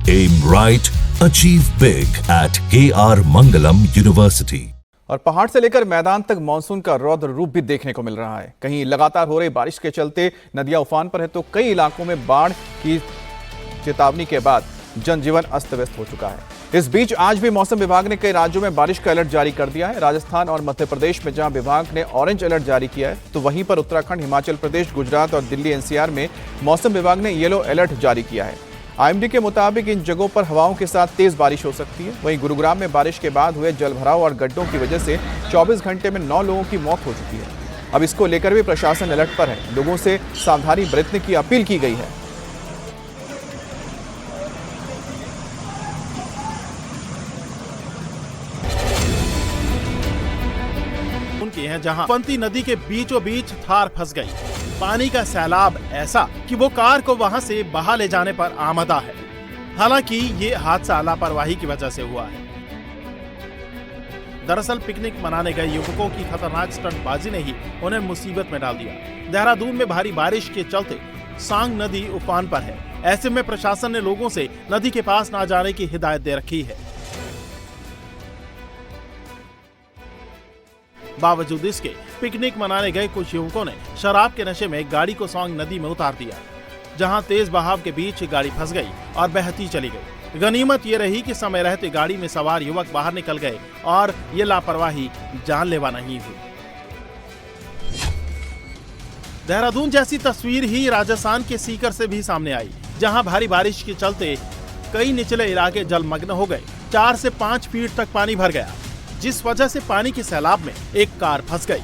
Aim right, achieve big at KR Mangalam University. और पहाड़ से लेकर मैदान तक मानसून का रौद्र रूप भी देखने को मिल रहा है। कहीं लगातार हो रही बारिश के चलते नदियां उफान पर है, तो कई इलाकों में बाढ़ की चेतावनी के बाद जनजीवन अस्त व्यस्त हो चुका है। इस बीच आज भी मौसम विभाग ने कई राज्यों में बारिश का अलर्ट जारी कर दिया है। राजस्थान और मध्य प्रदेश में जहां विभाग ने ऑरेंज अलर्ट जारी किया है, तो वहीं पर उत्तराखंड, हिमाचल प्रदेश, गुजरात और दिल्ली एनसीआर में मौसम विभाग ने येलो अलर्ट जारी किया है। आईएमडी के मुताबिक इन जगहों पर हवाओं के साथ तेज बारिश हो सकती है। वहीं गुरुग्राम में बारिश के बाद हुए जलभराव और गड्ढों की वजह से 24 घंटे में 9 लोगों की मौत हो चुकी है। अब इसको लेकर भी प्रशासन अलर्ट पर है। लोगों से सावधानी बरतने की अपील की गई है। उनकी है जहां पंती नदी के बीचों बीच थार फंस गई। पानी का सैलाब ऐसा कि वो कार को वहां से बहा ले जाने पर आमदा है। हालांकि ये हादसा लापरवाही की वजह से हुआ है। दरअसल पिकनिक मनाने गए युवकों की खतरनाक स्टंटबाजी ने ही उन्हें मुसीबत में डाल दिया। देहरादून में भारी बारिश के चलते सांग नदी उफान पर है। ऐसे में प्रशासन ने लोगों से नदी के पास न जाने की हिदायत दे रखी है। बावजूद इसके पिकनिक मनाने गए कुछ युवकों ने शराब के नशे में गाड़ी को सौंग नदी में उतार दिया, जहां तेज बहाव के बीच गाड़ी फंस गई और बहती चली गई। गनीमत ये रही कि समय रहते गाड़ी में सवार युवक बाहर निकल गए और ये लापरवाही जानलेवा नहीं हुई। देहरादून जैसी तस्वीर ही राजस्थान के सीकर से भी सामने आई, जहां भारी बारिश के चलते कई निचले इलाके जलमग्न हो गए। 4 से 5 फीट तक पानी भर गया, जिस वजह से पानी के सैलाब में एक कार फंस गई।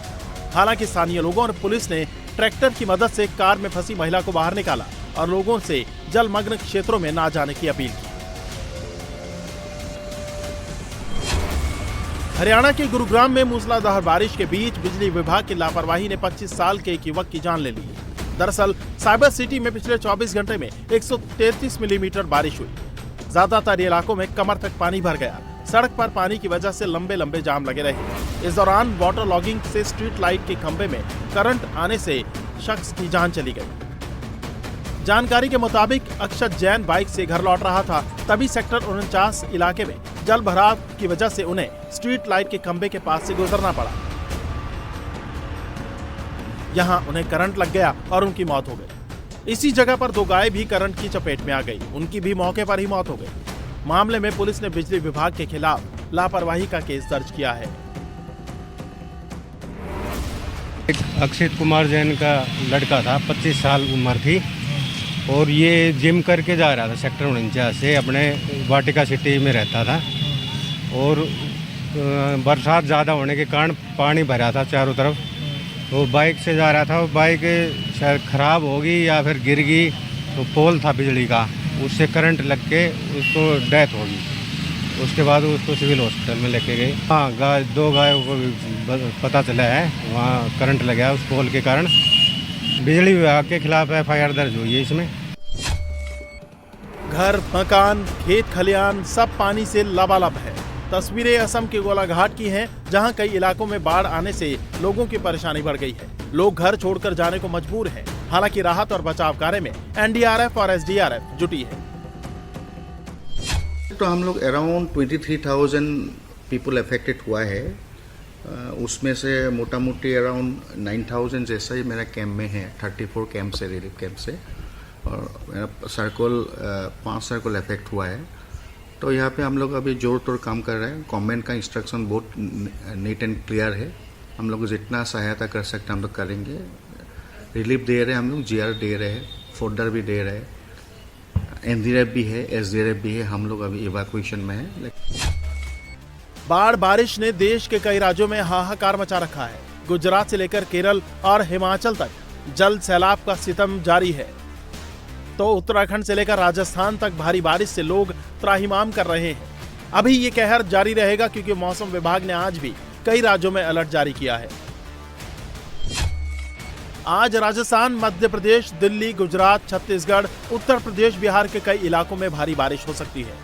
हालांकि स्थानीय लोगों और पुलिस ने ट्रैक्टर की मदद से कार में फंसी महिला को बाहर निकाला और लोगों से जलमग्न क्षेत्रों में ना जाने की अपील की। हरियाणा के गुरुग्राम में मूसलाधार बारिश के बीच बिजली विभाग की लापरवाही ने 25 साल के एक युवक की जान ले ली। दरअसल साइबर सिटी में पिछले 24 घंटे में 133 मिलीमीटर बारिश हुई। ज्यादातर इलाकों में कमर तक पानी भर गया। सड़क पर पानी की वजह से लंबे लंबे जाम लगे रहे। इस दौरान वाटर लॉगिंग से स्ट्रीट लाइट के खंभे में करंट आने से शख्स की जान चली गई। जानकारी के मुताबिक अक्षत जैन बाइक से घर लौट रहा था, तभी सेक्टर 49 इलाके में जल भराव की वजह से उन्हें स्ट्रीट लाइट के खंभे के पास से गुजरना पड़ा। यहां उन्हें करंट लग गया और उनकी मौत हो गई। इसी जगह पर 2 गाय भी करंट की चपेट में आ गई, उनकी भी मौके पर ही मौत हो गई। मामले में पुलिस ने बिजली विभाग के खिलाफ लापरवाही का केस दर्ज किया है। एक अक्षित कुमार जैन का लड़का था, 25 साल उम्र थी, और ये जिम करके जा रहा था सेक्टर 49 से। अपने वाटिका सिटी में रहता था और बरसात ज़्यादा होने के कारण पानी भरा था चारों तरफ। तो बाइक से जा रहा था, वो बाइक शायद ख़राब होगी या फिर गिर गई, तो पोल था बिजली का, उससे करंट लग के उसको डेथ होगी। उसके बाद उसको सिविल हॉस्पिटल में लेके गए। हाँ, 2 गायों को पता चला है वहाँ करंट लगा उस पोल के कारण। बिजली विभाग के खिलाफ FIR दर्ज हुई है इसमें। घर, मकान, खेत खलियान सब पानी से लबालब है। तस्वीरें असम के गोलाघाट की हैं, जहां कई इलाकों में बाढ़ आने से लोगों की परेशानी बढ़ गई है। लोग घर छोड़कर जाने को मजबूर हैं। हालांकि राहत और बचाव कार्य में NDRF और SDRF जुटी है। तो हम लोग अराउंड 23,000 पीपल अफेक्टेड हुआ है। उसमें से मोटा मोटी अराउंड 9,000 जैसा ही मेरा कैंप में है। 34 कैंप से, रिलीफ कैंप से, और मेरा सर्कल 5 सर्कल अफेक्ट हुआ है। तो यहाँ पे हम लोग अभी जोर तोड़ काम कर रहे हैं। गवर्नमेंट का इंस्ट्रक्शन बहुत नीट एंड क्लियर है। हम लोग जितना सहायता कर सकते हम लोग करेंगे। रिलीफ दे रहे हैं हम लोग, GR दे रहे हैं, फोल्डर भी दे रहे हैं, NDRF भी है, SDRF भी है। हम लोग अभी इवैक्यूएशन में है। बाढ़ बारिश ने देश के कई राज्यों में हाहाकार मचा रखा है। गुजरात से लेकर केरल और हिमाचल तक जल सैलाब का सितम जारी है, तो उत्तराखंड से लेकर राजस्थान तक भारी बारिश से लोग त्राहिमाम कर रहे हैं। अभी ये कहर जारी रहेगा, क्योंकि मौसम विभाग ने आज भी कई राज्यों में अलर्ट जारी किया है। आज राजस्थान, मध्य प्रदेश, दिल्ली, गुजरात, छत्तीसगढ़, उत्तर प्रदेश, बिहार के कई इलाकों में भारी बारिश हो सकती है।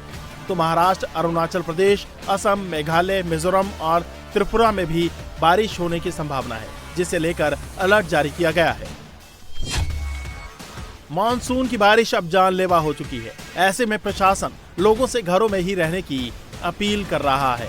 तो महाराष्ट्र, अरुणाचल प्रदेश, असम, मेघालय, मिजोरम और त्रिपुरा में भी बारिश होने की संभावना है, जिसे लेकर अलर्ट जारी किया गया है। मानसून की बारिश अब जानलेवा हो चुकी है। ऐसे में प्रशासन लोगों से घरों में ही रहने की अपील कर रहा है।